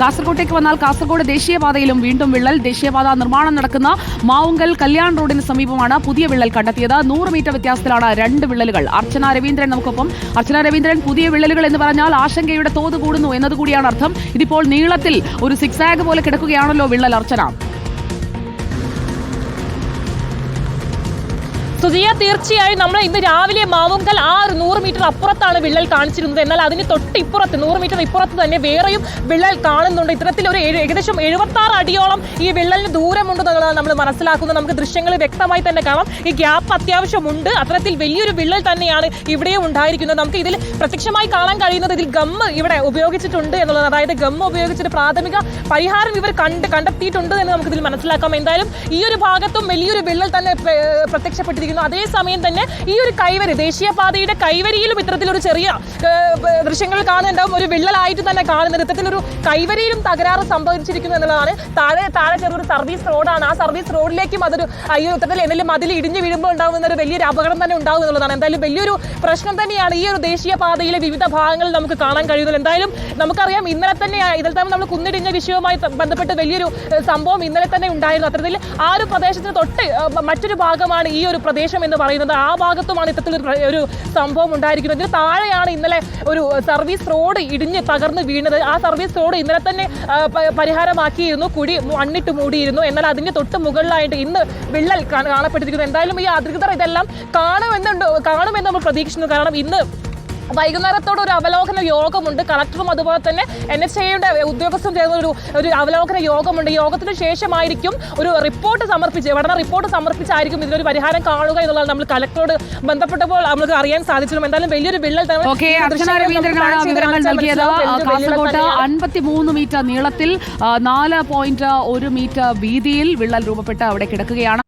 കാസർകോട്ടേക്ക് വന്നാൽ കാസർഗോഡ് ദേശീയപാതയിലും വീണ്ടും വിള്ളൽ. ദേശീയപാത നിർമ്മാണം നടക്കുന്ന മാവുങ്കൽ കല്യാൺ റോഡിന് സമീപമാണ് പുതിയ വിള്ളൽ കണ്ടെത്തിയത്. 100 മീറ്റർ വ്യത്യാസത്തിലാണ് രണ്ട് വിള്ളലുകൾ. അർച്ചന രവീന്ദ്രൻ നമുക്കൊപ്പം. അർച്ചന രവീന്ദ്രൻ, പുതിയ വിള്ളലുകൾ എന്ന് പറഞ്ഞാൽ ആശങ്കയുടെ തോത് കൂടുന്നു എന്നതുകൂടിയാണ് അർത്ഥം. ഇതിപ്പോൾ നീളത്തിൽ ഒരു സിക്സാഗ് പോലെ കിടക്കുകയാണല്ലോ വിള്ളൽ, അർച്ചന. സുജിയ, തീർച്ചയായും നമ്മൾ ഇന്ന് രാവിലെ മാവുങ്കൽ 100 മീറ്റർ അപ്പുറത്താണ് വിള്ളൽ കാണിച്ചിരുന്നത്. എന്നാൽ അതിന് തൊട്ടിപ്പുറത്ത് 100 മീറ്റർ ഇപ്പുറത്ത് തന്നെ വേറെയും വിള്ളൽ കാണുന്നുണ്ട്. ഇത്തരത്തിലൊരു ഏകദേശം 76 അടിയോളം ഈ വിള്ളലിന് ദൂരമുണ്ടെന്നുള്ളതാണ് നമ്മൾ മനസ്സിലാക്കുന്നത്. നമുക്ക് ദൃശ്യങ്ങൾ വ്യക്തമായി തന്നെ കാണാം. ഈ ഗ്യാപ്പ് അത്യാവശ്യമുണ്ട്. അത്തരത്തിൽ വലിയൊരു വിള്ളൽ തന്നെയാണ് ഇവിടെയും ഉണ്ടായിരിക്കുന്നത്. നമുക്ക് ഇതിൽ പ്രത്യക്ഷമായി കാണാൻ കഴിയുന്നത് ഇതിൽ ഗമ്മ് ഇവിടെ ഉപയോഗിച്ചിട്ടുണ്ട് എന്നുള്ളത്. അതായത് ഗമ്മ് ഉപയോഗിച്ചിട്ട് പ്രാഥമിക പരിഹാരം ഇവർ കണ്ടെത്തിയിട്ടുണ്ട് എന്ന് നമുക്കിതിൽ മനസ്സിലാക്കാം. എന്തായാലും ഈ ഒരു ഭാഗത്തും വലിയൊരു വിള്ളൽ തന്നെ പ്രത്യക്ഷപ്പെട്ടിരിക്കുന്നു. അതേസമയം തന്നെ ഈ ഒരു കൈവരി, ദേശീയപാതയുടെ കൈവരിയിലും ഇത്തരത്തിലൊരു ചെറിയ ദൃശ്യങ്ങൾ കാണുന്നുണ്ടാവും. ഒരു വിള്ളലായിട്ട് തന്നെ കാണുന്നത്. ഇത്തരത്തിലൊരു കൈവരിയിലും തകരാറ് സംഭവിച്ചിരിക്കുന്നു എന്നുള്ളതാണ്. താഴെ ചെറിയൊരു സർവീസ് റോഡാണ്. ആ സർവീസ് റോഡിലേക്കും അതൊരു ഇത്തരത്തിൽ എന്തെങ്കിലും മതിൽ ഇടിഞ്ഞു വീഴുമ്പോൾ ഉണ്ടാകുന്ന ഒരു വലിയൊരു അപകടം തന്നെ ഉണ്ടാവും എന്നുള്ളതാണ്. എന്തായാലും വലിയൊരു പ്രശ്നം തന്നെയാണ് ഈ ഒരു ദേശീയപാതയിലെ വിവിധ ഭാഗങ്ങളിൽ നമുക്ക് കാണാൻ കഴിയുന്നത്. എന്തായാലും നമുക്കറിയാം, ഇതിൽ തന്നെ നമ്മൾ കുന്നിടിഞ്ഞ വിഷയവുമായി ബന്ധപ്പെട്ട് വലിയൊരു സംഭവം ഇന്നലെ തന്നെ ഉണ്ടായിരുന്നു. അത്തരത്തിൽ ആ ഒരു പ്രദേശത്തിന് തൊട്ട് മറ്റൊരു ഭാഗമാണ് ഈ ഒരു പ്രദേശം എന്ന് പറയുന്നത്. ആ ഭാഗത്തുമാണ് ഇത്തരത്തിലൊരു സംഭവം ഉണ്ടായിരിക്കുന്നത്. ഇതിന് താഴെയാണ് ഇന്നലെ ഒരു സർവീസ് റോഡ് ഇടിഞ്ഞ് തകർന്ന് വീണത്. ആ സർവീസ് റോഡ് ഇന്നലെ തന്നെ പരിഹാരമാക്കിയിരുന്നു, കുഴി മണ്ണിട്ട് മൂടിയിരുന്നു. എന്നാൽ അതിന്റെ തൊട്ട് മുകളിലായിട്ട് ഇന്ന് വിള്ളൽ കാണപ്പെട്ടിരിക്കുന്നു. എന്തായാലും ഈ അധികൃതർ ഇതെല്ലാം കാണുമെന്ന് നമ്മൾ പ്രതീക്ഷിക്കുന്നു. കാരണം ഇന്ന് വൈകുന്നേരത്തോടെ ഒരു അവലോകന യോഗമുണ്ട്. കളക്ടറും അതുപോലെ തന്നെ NHAയുടെ ഉദ്യോഗസ്ഥരും ചേർന്ന ഒരു അവലോകന യോഗമുണ്ട്. യോഗത്തിന് ശേഷമായിരിക്കും ഒരു റിപ്പോർട്ട് സമർപ്പിച്ചായിരിക്കും ഇതിനൊരു പരിഹാരം കാണുക എന്നുള്ളത് നമ്മൾ കളക്ടറോട് ബന്ധപ്പെട്ടപ്പോൾ നമുക്ക് അറിയാൻ സാധിച്ചിരുന്നു. എന്തായാലും വലിയൊരു വിള്ളൽ വിവരങ്ങൾ നൽകിയത്. കാസർഗോഡ് 53 മീറ്റർ നീളത്തിൽ 4.1 മീറ്റർ വീതിയിൽ വിള്ളൽ രൂപപ്പെട്ട് അവിടെ കിടക്കുകയാണ്.